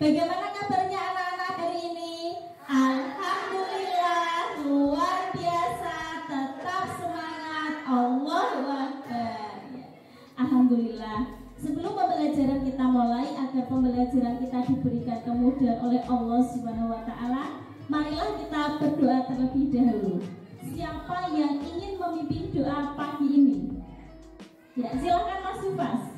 Bagaimana kabarnya anak-anak hari ini? Alhamdulillah, luar biasa, tetap semangat, Allahu Akbar. Alhamdulillah. Sebelum pembelajaran kita mulai, agar pembelajaran kita diberikan kemudahan oleh Allah Subhanahu wa taala, marilah kita berdoa terlebih dahulu. Siapa yang ingin memimpin doa pagi ini? Ya, silakan Mas Yufas.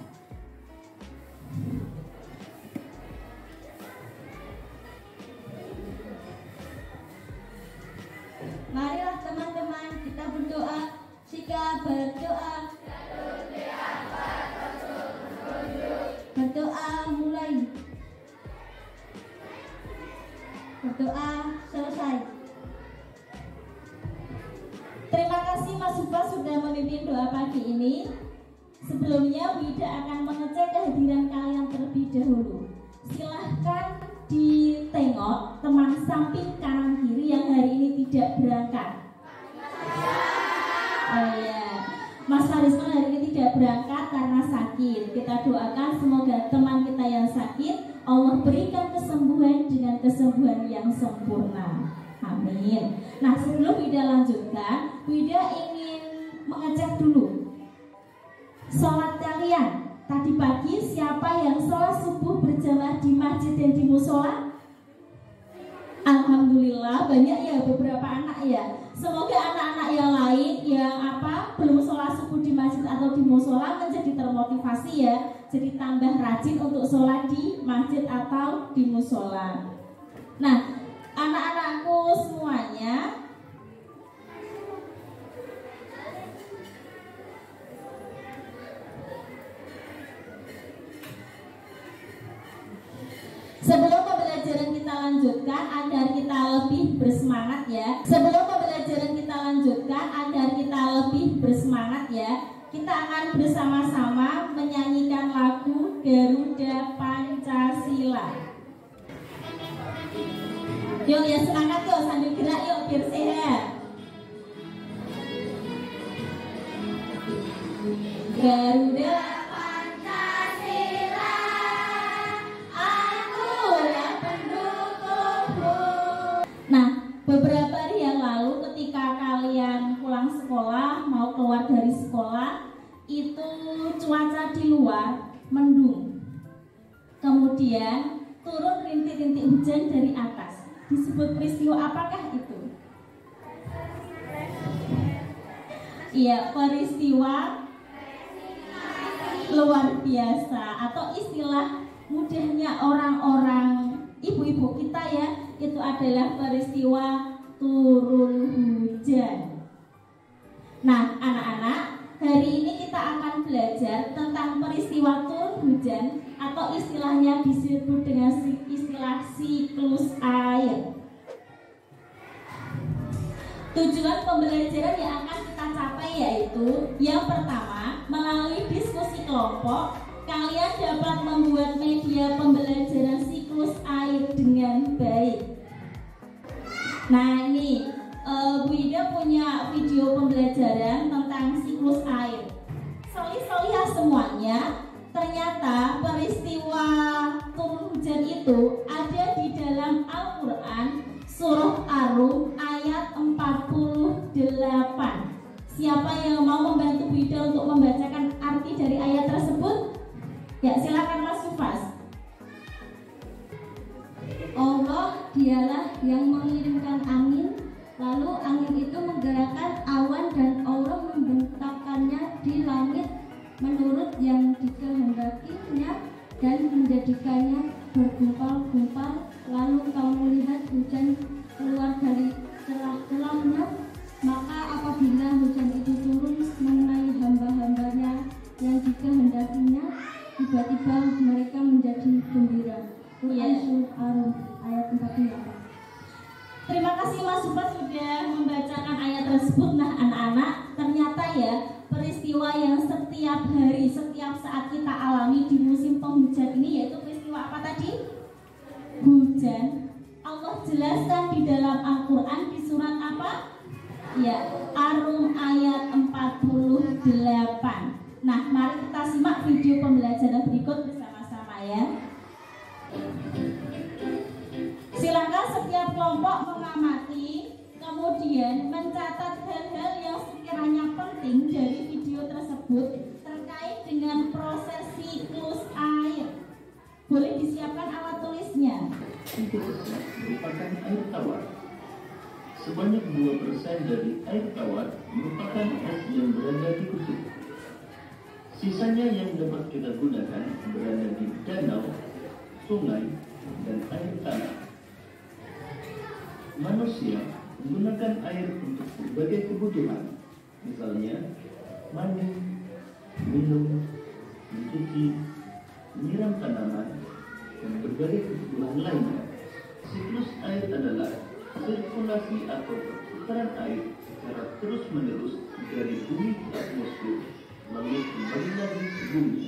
Marilah teman-teman kita berdoa. Jika berdoa, berdoa mulai, berdoa selesai. Terima kasih Mas Yufas sudah memimpin doa pagi ini. Sebelumnya Wida akan mengecek kehadiran kalian terlebih dahulu. Silahkan ditengok teman samping kanan kiri yang hari ini tidak berangkat. Oh ya, Mas Harisman hari ini tidak berangkat karena sakit. Kita doakan semoga teman kita yang sakit Allah berikan kesembuhan dengan kesembuhan yang sempurna. Amin. Nah, sebelum Wida lanjutkan, Wida ingin mengecek dulu sholat kalian. Tadi pagi siapa yang sholat subuh berjamaah di masjid dan di musola? Alhamdulillah banyak ya, beberapa anak ya. Semoga anak-anak yang lain yang belum sholat subuh di masjid atau di musola menjadi termotivasi ya. Jadi tambah rajin untuk sholat di masjid atau di musola. Nah, anak-anakku semuanya, sebelum pembelajaran kita lanjutkan agar kita lebih bersemangat ya. Sebelum pembelajaran kita lanjutkan agar kita lebih bersemangat ya, kita akan bersama-sama menyanyikan lagu Garuda Pancasila. Yuk ya, semangat yuk, sambil gerak yuk biar sehat. Garuda Pancasila, aku yang pendukungmu. Nah, beberapa hari yang lalu ketika kalian pulang sekolah, mau keluar dari sekolah, itu cuaca di luar mendung. Kemudian turun rintik-rintik hujan dari atas. Disebut peristiwa apakah itu? Iya, peristiwa luar biasa, atau istilah mudahnya orang-orang ibu-ibu kita ya, itu adalah peristiwa turun hujan. Nah, anak-anak, hari ini kita akan belajar tentang peristiwa turun hujan, atau istilahnya disebut dengan istilah siklus air. Tujuan pembelajaran yang akan kita capai yaitu yang pertama, melalui diskusi kelompok, kalian dapat membuat media pembelajaran siklus air dengan baik. Nah ini, Bu Ida punya video pembelajaran tentang siklus air. Solih-solihah semuanya, ternyata peristiwa turun hujan itu ada di dalam Al-Quran Surah Ar-Rum ayat 48. Siapa yang mau membantu Bu Ida untuk membacakan arti dari ayat tersebut? Ya, silakan Mas Yufas. Allah dialah yang mengirimkan angin, lalu angin itu menggerakkan awan dan Allah membentangkannya di langit menurut yang dikehendakinya dan menjadikannya bergumpal-gumpal, lalu kamu lihat hujan keluar dari celah-celahnya, maka apabila hujan itu turun mengenai hamba-hambanya yang dikehendakinya, tiba-tiba mereka menjadi gembira. Quran Surah Ar-Rum ayat 48. Terima kasih Mas Yufas sudah membacakan ayat tersebut. Nah anak-anak, ternyata ya peristiwa yang setiap hari, setiap saat kita alami di musim penghujan ini yaitu peristiwa apa tadi? Hujan. Allah jelaskan di dalam Al-Quran di surat apa? Ya, Ar-Rum ayat 48. Nah, mari kita simak video pembelajaran berikut bersama-sama ya. tersebut terkait dengan proses siklus air. Boleh disiapkan alat tulisnya. Sintesisnya merupakan air tawar. Sebanyak 2% dari air tawar merupakan es yang berada di kutub. Sisanya yang dapat kita gunakan berada di danau, sungai, dan air tanah. Manusia menggunakan air untuk berbagai kebutuhan, misalnya mandi, minum, mencuci, menyiram tanaman, dan berbagai kebutuhan lainnya. Siklus air adalah sirkulasi atau perputaran air secara terus-menerus dari bumi ke atmosfer, lalu kembali lagi ke bumi.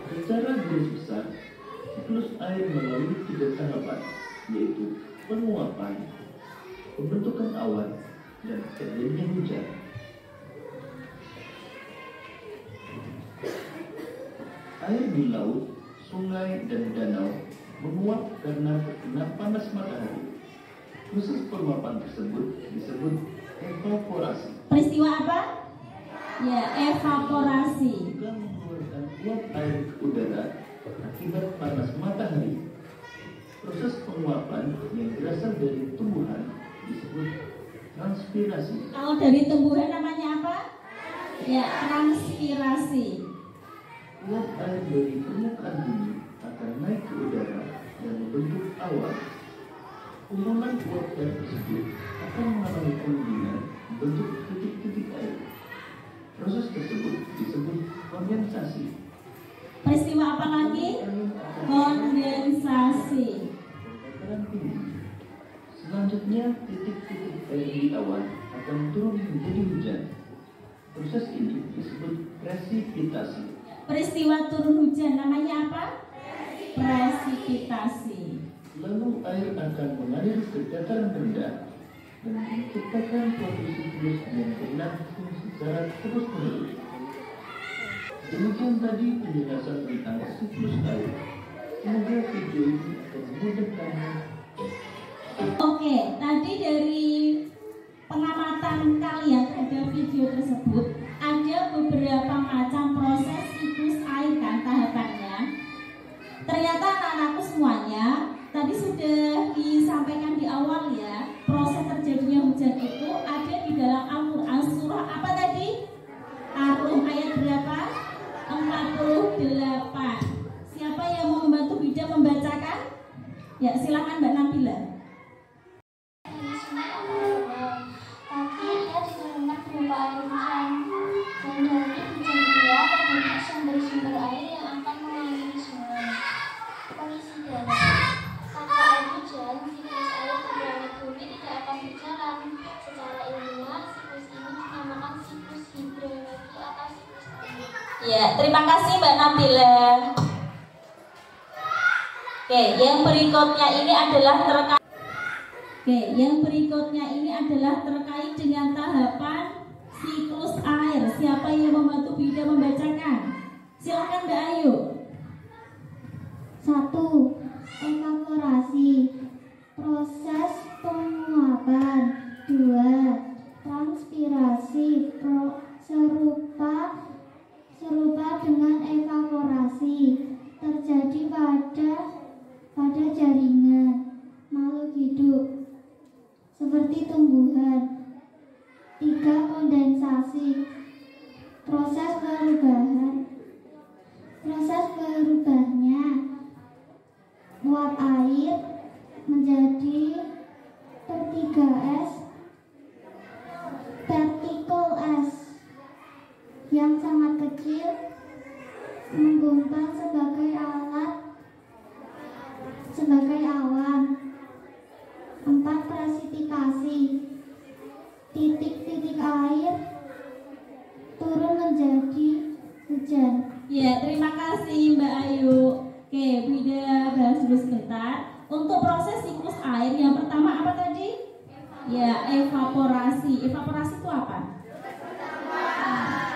Secara garis besar, siklus air melalui 3 tahapan, yaitu penguapan, pembentukan awan, dan terjadinya hujan. Air di laut, sungai, dan danau menguap karena terkena panas matahari. Proses penguapan tersebut disebut evaporasi. Peristiwa apa? Ya, evaporasi. Juga mengeluarkan uap air ke udara akibat panas matahari. Proses penguapan yang berasal dari tumbuhan disebut transpirasi. Kalau dari tumbuhan namanya apa? Ya, transpirasi. Uap air dari permukaan bumi akan naik ke udara dan membentuk awan. Kumpulan uap air tersebut akan mengalami pendinginan membentuk titik-titik air. Proses tersebut disebut kondensasi. Peristiwa apa lagi? Kondensasi. Dataran tinggi. Selanjutnya, titik-titik air di awan akan turun menjadi hujan. Proses ini disebut presipitasi. Peristiwa turun hujan namanya apa? Presipitasi. Lalu air akan mengalir ke dataran rendah dan menciptakan suatu siklus yang berlangsung secara terus-menerus. Demikian tadi penjelasan tentang siklus air. Semoga video ini akan memudahkan. Oke, tadi dari pengamatan kalian terhadap video tersebut ada beberapa macam proses siklus air kan tahapannya. Ternyata anak-anakku semuanya tadi sudah disampaikan di awal ya, proses terjadinya hujan itu ada di dalam Al-Quran surah apa tadi? Ar-Rum ayat berapa? 48. Siapa yang mau membantu Bida membacakan? Ya, silakan Mbak Nabila. Tapi ia diturunkan berupa air hujan, dan dari hujan itulah terbentuk sumber-sumber air yang akan mengaliri sungai. Kondisi dalam tanpa air hujan, siklus air di planet bumi tidak akan berjalan. Secara ilmiah, siklus ini dinamakan siklus hidrologi atau siklus air. Ya, terima kasih Mbak Nabila. Oke, yang berikutnya ini adalah terkait dengan tahapan siklus air. Siapa yang membantu Bida membacakan? Silakan Mbak Ayu. 1. Evaporasi, proses penguapan. 2. Transpirasi, serupa dengan evaporasi, terjadi pada jaringan makhluk hidup seperti tumbuhan. 3. Kondensasi, proses berubahnya uap air menjadi partikel es yang sangat kecil, menggumpal sebagai awan. 4. Presipitasi, titik-titik air turun menjadi hujan. Ya, terima kasih Mbak Ayu. Oke, Bida bahas dulu sebentar. Untuk proses siklus air yang pertama apa tadi? Ya, evaporasi. Evaporasi itu apa?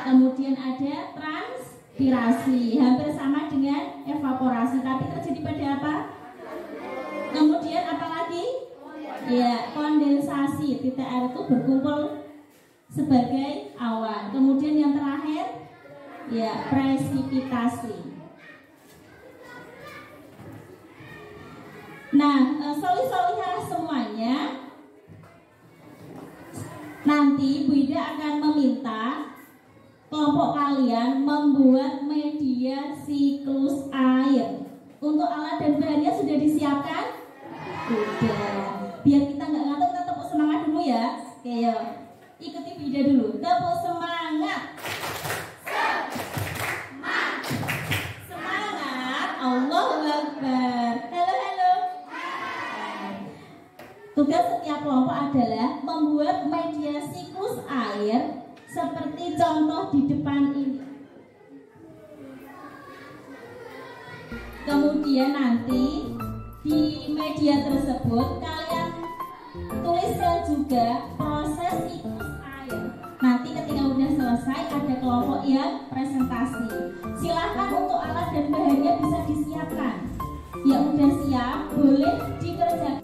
Kemudian ada transpirasi, hampir sama dengan evaporasi, tapi terjadi pada apa? Kemudian apa lagi? titik air itu berkumpul sebagai awan. Kemudian yang terakhir ya presipitasi. Nah, solusi-solusinya semuanya nanti Bu Ida akan meminta kelompok kalian membuat media siklus air. Untuk alat dan bahannya sudah disiapkan? Sudah. Biar kita nggak ngantuk, kita tepuk semangat dulu ya. Oke, yuk. Ikuti Bu Ida dulu. Tepuk semangat. Semangat. Allahu Akbar. Halo, halo. Tugas setiap kelompok adalah membuat media siklus air seperti contoh di depan ini. Kemudian nanti di media tersebut kalian tuliskan juga proses siklus air. Nanti ketika udah selesai ada kelompok yang presentasi. Silahkan untuk alat dan bahannya bisa disiapkan. Yang udah siap boleh dikerjakan.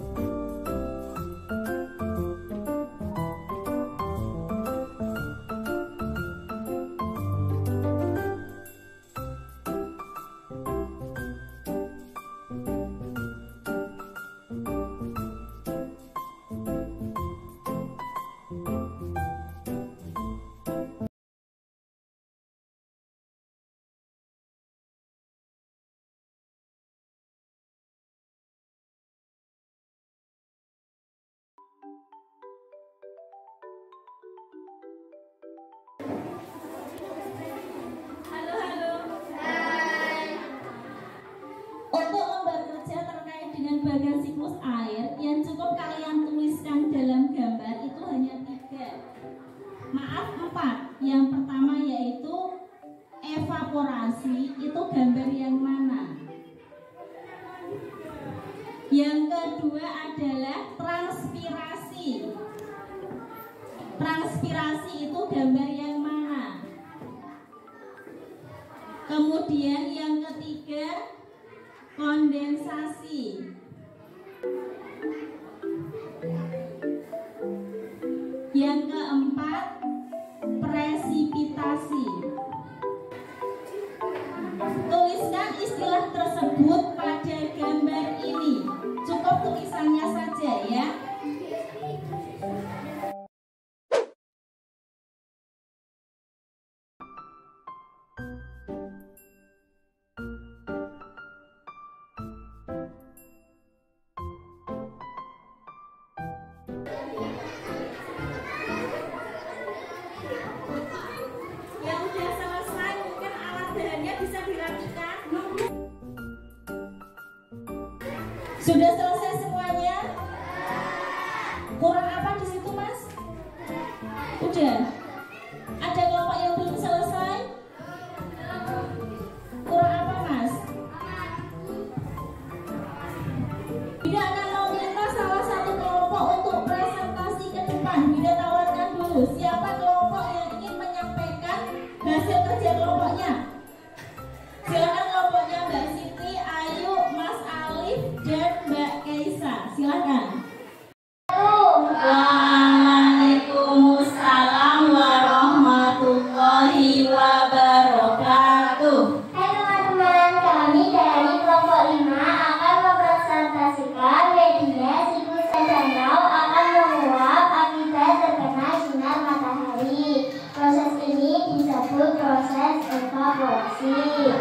Bagian siklus air yang cukup kalian tuliskan dalam gambar itu hanya 3. Maaf 4. Yang pertama yaitu evaporasi, itu gambar yang mana? Yang kedua adalah transpirasi. Transpirasi itu gambar yang mana? Kemudian yang ketiga kondensasi. Yang keempat presipitasi. Tuliskan istilah tersebut pada gambar ini. Cukup tulisannya saja ya. Sudah selesai semuanya? Kurang apa di situ, Mas? Udah. Ada kelompok yang belum selesai? Kurang apa, Mas? Bida akan meminta salah satu kelompok untuk presentasi ke depan. Bida tawarkan dulu siapa kelompok yang ingin menyampaikan hasil kerja kelompoknya. Silakan kelompoknya Mbak Siti, Ayu, Mas Alif, dan Mbak Kaisa. Silakan. Waalaikumsalam warahmatullahi wabarakatuh. Hai teman-teman, kami dari kelompok 5 akan mempresentasikan media siklus danau akan menguap akibat terkena sinar matahari. Proses ini disebut proses evaporasi.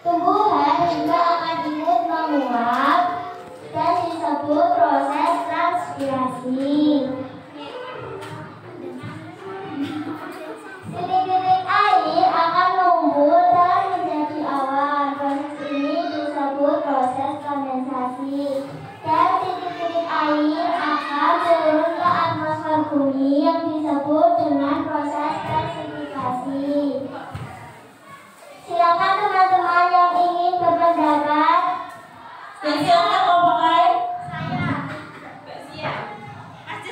Tumbuhan juga akan ikut menguap dan disebut proses transpirasi. Titik-titik air akan mengumpul dan menjadi awan. Proses ini disebut proses kondensasi. Dan titik-titik air akan turun ke atmosfer bumi yang disebut dengan proses presipitasi. Silakan teman-teman yang ingin berpendapat. Silakan kelompok lain. Saya. Siap. Mas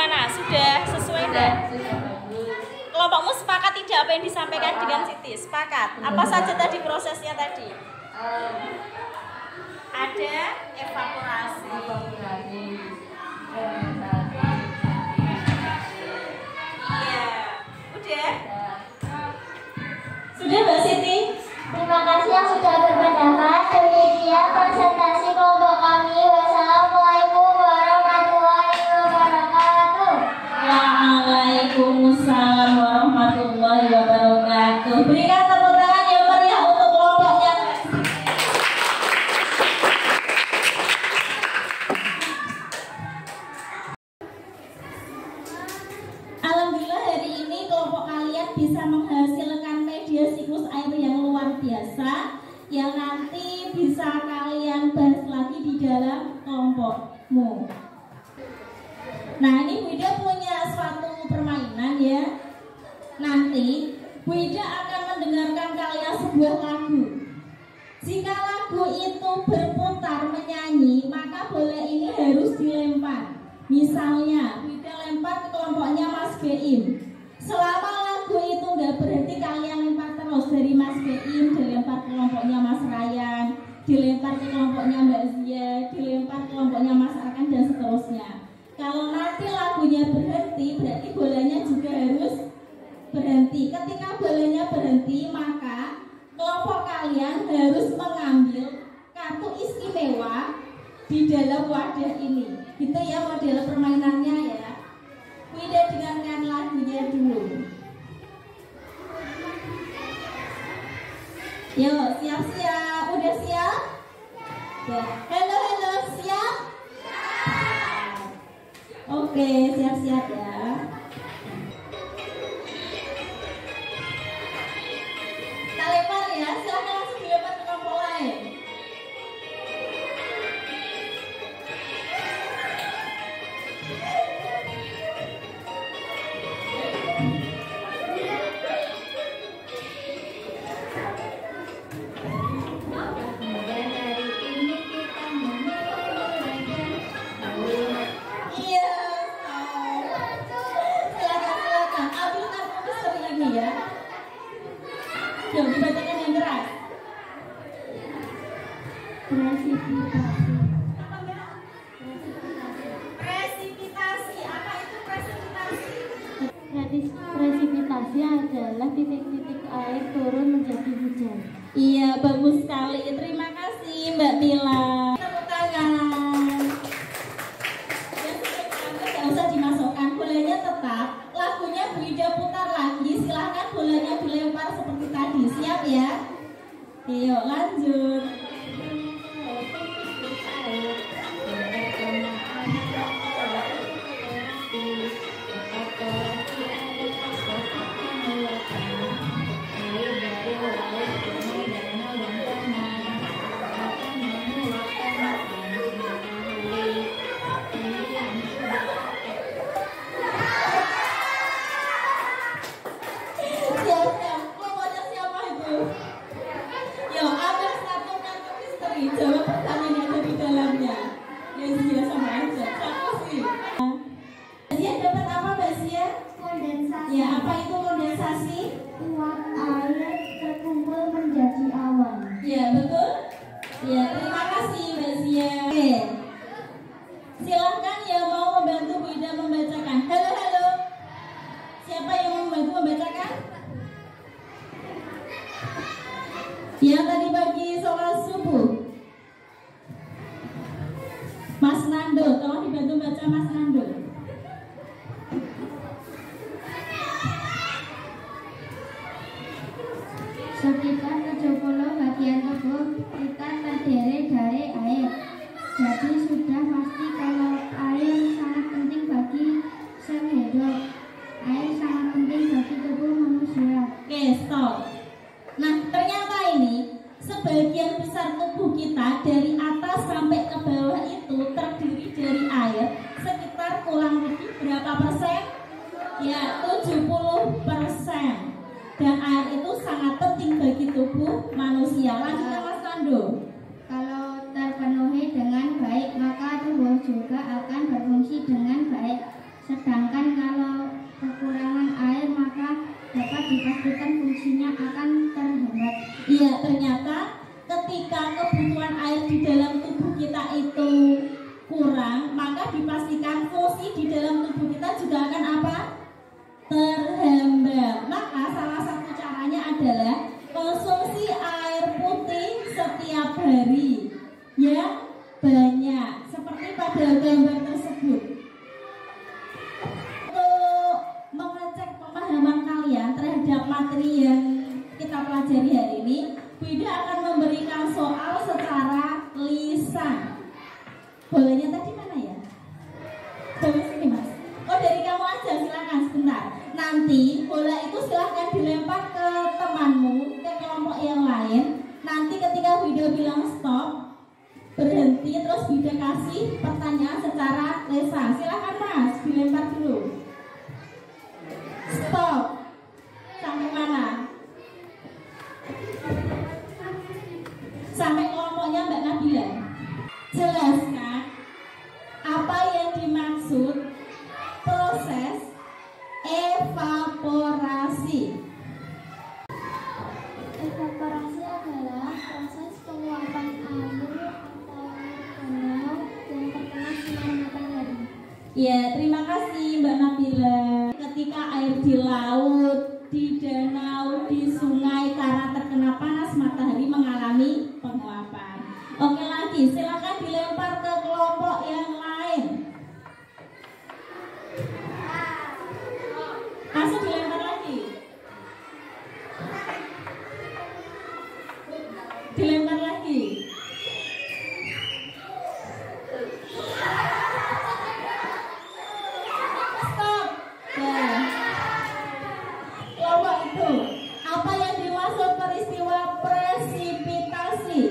Gimana? Sudah sesuai enggak? Sudah bagus. Kelompokmu sepakat tidak apa yang disampaikan dengan Siti? Sepakat. Apa saja tadi prosesnya tadi? Ada evaporasi. Iya. Udah? Sudah Mbak Siti? Terima kasih yang sudah berpendapat. Demikian presentasi kelompok kami. Wassalamualaikum warahmatullahi wabarakatuh. Waalaikumsalam warahmatullahi wabarakatuh. Berikan tepuk tangan yang meriah untuk kelompoknya. Alhamdulillah hari ini kelompok kalian bisa menghasilkan media siklus air yang luar biasa yang nanti bisa kalian bahas lagi di dalam kelompokmu. Nah, ini Bu Ida punya suatu permainan ya. Nanti Bu Ida akan mendengarkan kalian sebuah lagu. Jika lagu itu berputar menyanyi, maka bola ini harus dilempar. Misalnya, Bu Ida lempar ke kelompoknya Mas Beim. Selama lagu itu nggak berhenti, kalian lempar terus dari Mas Beim, dilempar ke kelompoknya Mas Ryan, dilempar ke kelompoknya Mbak Zia, dilempar ke kelompoknya Mas Arkan dan seterusnya. Kalau nanti lagunya berhenti, berarti bolanya juga harus berhenti. Ketika bolanya berhenti, maka kelompok kalian harus mengambil kartu istimewa di dalam wadah ini. Gitu ya model permainannya ya. Ida dengarkan lagunya dulu. Yuk, siap-siap. Udah siap? Ya. Halo, siap? Oke, siap-siap ya. Kita lempar ya, silahkan langsung dilempar ke kelompok lain. Yuk, dibacakan yang keras. Presipitasi. Apa itu presipitasi? Presipitasi adalah titik-titik air turun menjadi hujan. Iya, bagus sekali. Terima kasih Mbak Mila. Tepuk tangan. Yang sudah nggak usah dimasukkan, bolanya tetap. Lagunya Bu Ida putar lagi. Silahkan bolanya dilempar seperti tadi. Siap ya? Yuk lanjut. Jawab pertanyaan yang ada di dalamnya. Ya Zia sama aja. Sama sih. Zia dapat apa Mbak Zia? Kondensasi. Ya, apa itu kondensasi? Uap air terkumpul menjadi awan. Ya, betul. Ya, terima kasih Mbak Zia. Oke. Silahkan yang mau membantu Bu Ida membacakan. Halo. Siapa yang mau membantu membacakan? Yang tadi pagi sholat subuh. Mas Nando, tolong dibantu baca Mas Nando. Sekitar 70 bagian tubuh kita terdiri dari air. Jadi sudah pasti kalau air sangat penting bagi sel hidup. Air sangat penting bagi tubuh manusia. Oke, stop. Nah, ternyata ini sebagian besar tubuh kita dari atas sampai ke bawah itu terdiri dari air sekitar kurang lebih berapa persen? Ya, 70%. Dan air itu sangat penting bagi tubuh manusia. Lanjutkan Mas Nando. Kalau terpenuhi dengan baik, maka tubuh juga akan berfungsi dengan baik. Sedangkan Untuk mengecek pemahaman kalian terhadap materi yang kita pelajari hari ini, Bu Ida akan memberikan soal secara lisan. Bolanya tadi mana ya? Boleh sini Mas. Oh, dari kamu aja, silakan sebentar. Nanti bola itu silahkan dilempar ke temanmu, ke kelompok yang lain. Nanti ketika Bu Ida bilang stop, berhenti, terus Bu Ida kasih pertanyaan secara lisan. Silakan Mas, dilempar dulu. Stop. Sampai mana? Sampai kelompoknya Mbak Nabila. Jelaskan apa yang dimaksud proses evaporasi. Evaporasi adalah proses penguapan air atau danau yang terkena sinar matahari. Ya, terima kasih Mbak Nabila. Ketika air di laut, di danau, di sungai karena terkena panas matahari mengalami penguapan. Oke, lagi silakan dilempar ke kelompok yang lain. Langsung dilempar lagi. Dilempar lagi. Stop. Ya. Kelompok itu, apa yang dimaksud peristiwa presipitasi?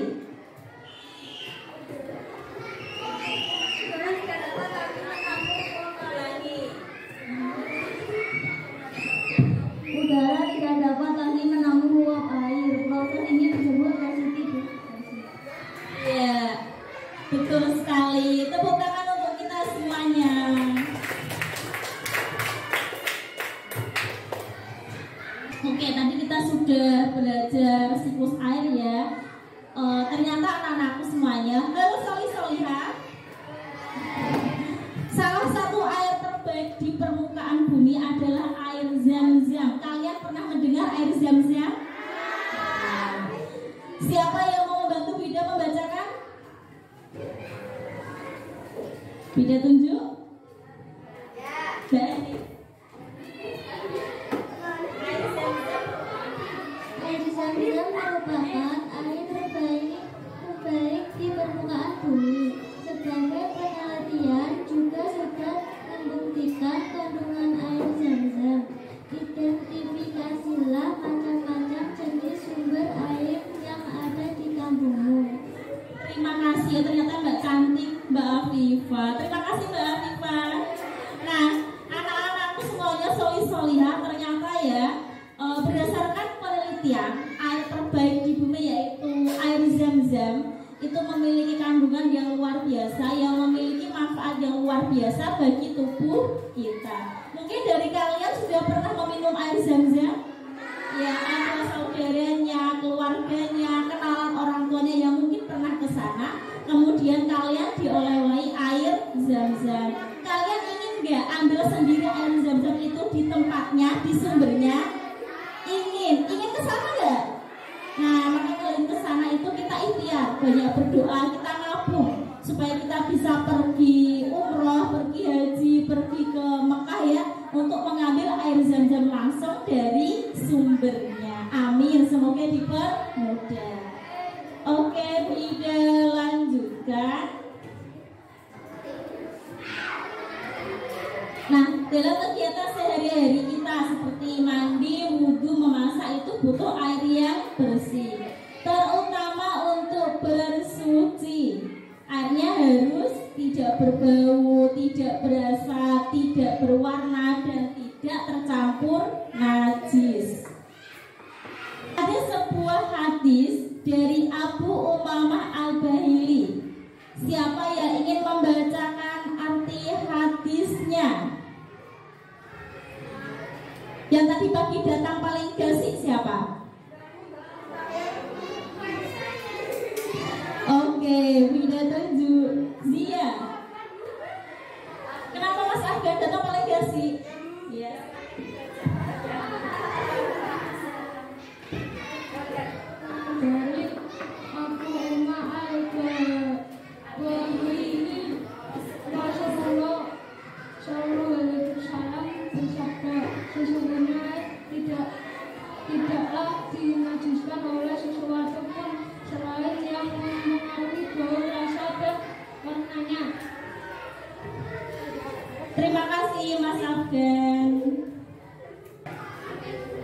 Udara tidak dapat lagi menampung uap air. Proses ini disebut presipitasi. Ya, betul sekali. Tepuk tangan untuk kita semuanya. Oke, tadi kita sudah belajar siklus air ya. Ternyata anak-anakku semuanya, halo solih-solihah. Salah satu air terbaik di permukaan bumi adalah air Zam-Zam. Kalian pernah mendengar air Zam-Zam? Siapa yang mau membantu Bida membacakan? Bida tunjuk. Baik. Air Zam-Zam merupakan air terbaik di permukaan bumi. Sebagai penelitian juga sudah membuktikan kandungan air Zam-Zam. Identifikasilah macam-macam jenis sumber air yang ada di kampungmu. Terima kasih. Ternyata Mbak cantik, Mbak Afifah. Terima kasih Mbak Afifah. Nah, anak-anakku semuanya solih-solihah. Ternyata ya, berdasarkan penelitian, air terbaik di bumi yaitu air Zam-Zam itu memiliki kandungan yang luar biasa, yang memiliki manfaat yang luar biasa bagi tubuh kita. Mungkin dari kalian sudah pernah meminum air Zam-Zam? Ya, ada saudaranya, keluarganya, kenalan orang tuanya yang mungkin pernah ke sana. Kemudian kalian diolehi air Zam-Zam. Kalian ingin nggak ambil sendiri air Zam-Zam itu di tempatnya, di sumbernya? Ingin ke sana nggak? Nah, maka kalian ke sana itu kita ikhtiar, banyak berdoa, kita nabung supaya kita bisa pergi umroh, pergi haji, pergi ke Mekah ya, untuk mengambil air Zam-Zam langsung dari sumbernya. Amin, semoga dipermudah. Oke, Bida lanjutkan. Nah, dalam kegiatan sehari-hari kita seperti mandi, wudhu, memasak itu butuh air yang bersih, terutama untuk bersuci. Airnya harus tidak berbau, tidak berasa, tidak berwarna, dan tidak tercampur najis. Ada sebuah hadis dari Abu Umamah Al-Bahili. Siapa yang ingin membacakan arti hadisnya? Yang tadi pagi datang paling gasik siapa? Oke, Wida tunjuk Zia. Kenapa Mas Afgan datang paling gasik? Iya. Dari Abu Umar Al-Bahili, Rasulullah Shallallahu Alaihi Wasallam kasih Mas Afgan.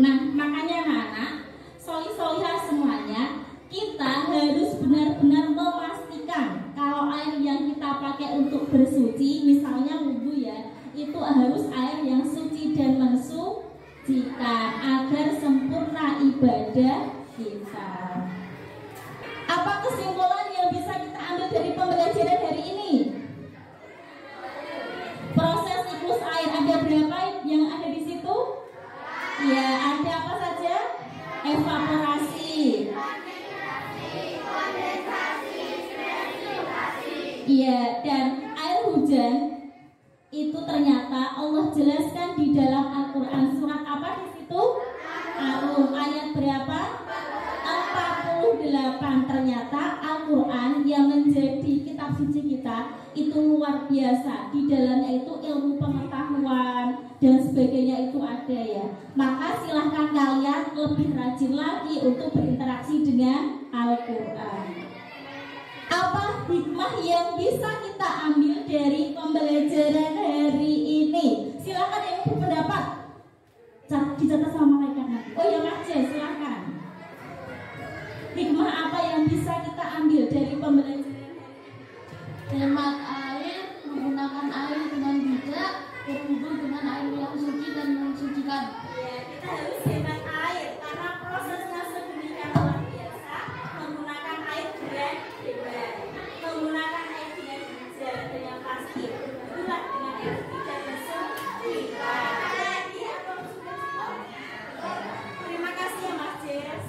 Nah, makanya anak-anak, soli-solihah semuanya, kita harus benar-benar memastikan kalau air yang kita pakai untuk bersuci, misalnya wudhu ya, itu harus air yang suci dan mensucikan agar sempurna ibadah kita. Apa kesimpulan yang bisa kita ambil dari pembelajaran hari ini? Proses siklus air ada berapa yang ada di situ? Ya, ada apa saja? Evaporasi, iya, dan air hujan itu ternyata Allah jelaskan di dalam Al-Quran. Surat apa di situ? Al-Rum, ayat berapa? 48. Ternyata Al-Quran yang menjadi kitab suci kita itu luar biasa. Di dalamnya itu ilmu pengetahuan dan sebagainya itu ada ya. Maka silahkan kalian lebih rajin lagi untuk berinteraksi dengan Al-Quran. Apa hikmah yang bisa kita ambil dari pembelajaran hari ini? Silahkan yang berpendapat. Dicatat sama malaikat nanti. Oh ya Mas Jess, silahkan. Hikmah apa yang bisa kita ambil dari pembelajaran hari ini? Hemat air, menggunakan air dengan bijak, berwudu dengan air yang suci dan mensucikan. Ya, kita harus hemat air karena prosesnya sedemikian luar biasa. Menggunakan air dengan bebas, menggunakan air dengan bijak, dengan plastik, bulat dengan air tidak mensucikan. Terima kasih ya Mas Jess.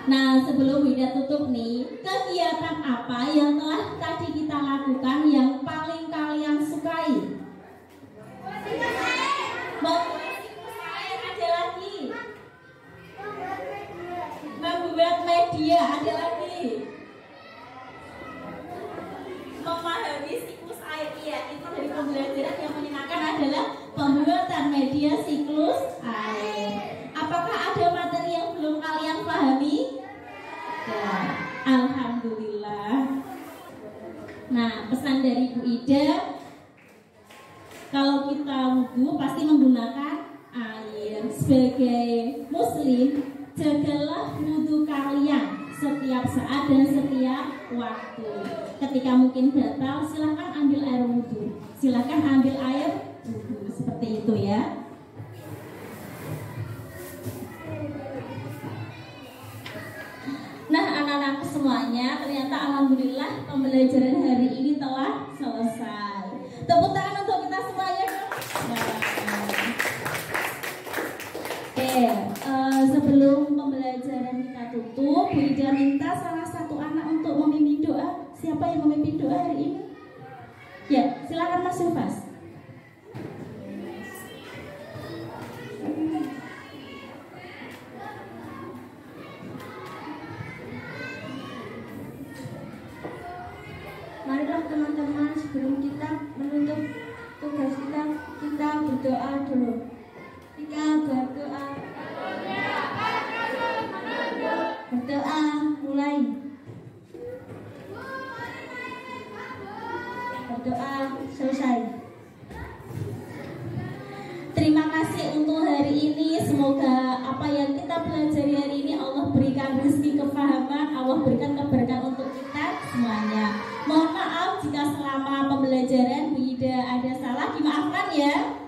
Nah, sebelum Wida tutup nih, kegiatan apa yang telah tadi kita lakukan yang paling kalian sukai? Membuat siklus air, ada lagi. Membuat media, ada lagi. Memahami siklus air, iya, itu dari pembelajaran yang menyenangkan adalah pembuatan media siklus air. Apakah ada materi yang belum kalian pahami? Ya, alhamdulillah. Nah, pesan dari Bu Ida, kalau kita wudhu pasti menggunakan air. Sebagai muslim, jagalah wudhu kalian setiap saat dan setiap waktu. Ketika mungkin batal, silahkan ambil air wudhu. Silahkan ambil air wudhu, seperti itu ya. Nah, anak-anak semuanya, ternyata alhamdulillah pembelajaran hari ini telah selesai. Tepuk tangan untuk kita semuanya. Sebelum pembelajaran kita tutup, Bu Ida minta salah satu anak untuk memimpin doa. Siapa yang memimpin doa hari ini? Ya, silakan Mas Sufas. Marilah teman-teman, sebelum kita menutup tugas kita berdoa dulu. Kita berdoa. Berdoa mulai. Berdoa selesai. Terima kasih untuk hari ini. Semoga apa yang kita pelajari hari ini Allah berikan rezeki kefahaman, Allah berikan keberkahan untuk kita semuanya. Mohon maaf jika selama pembelajaran Bu Ida ada salah, dimaafkan ya.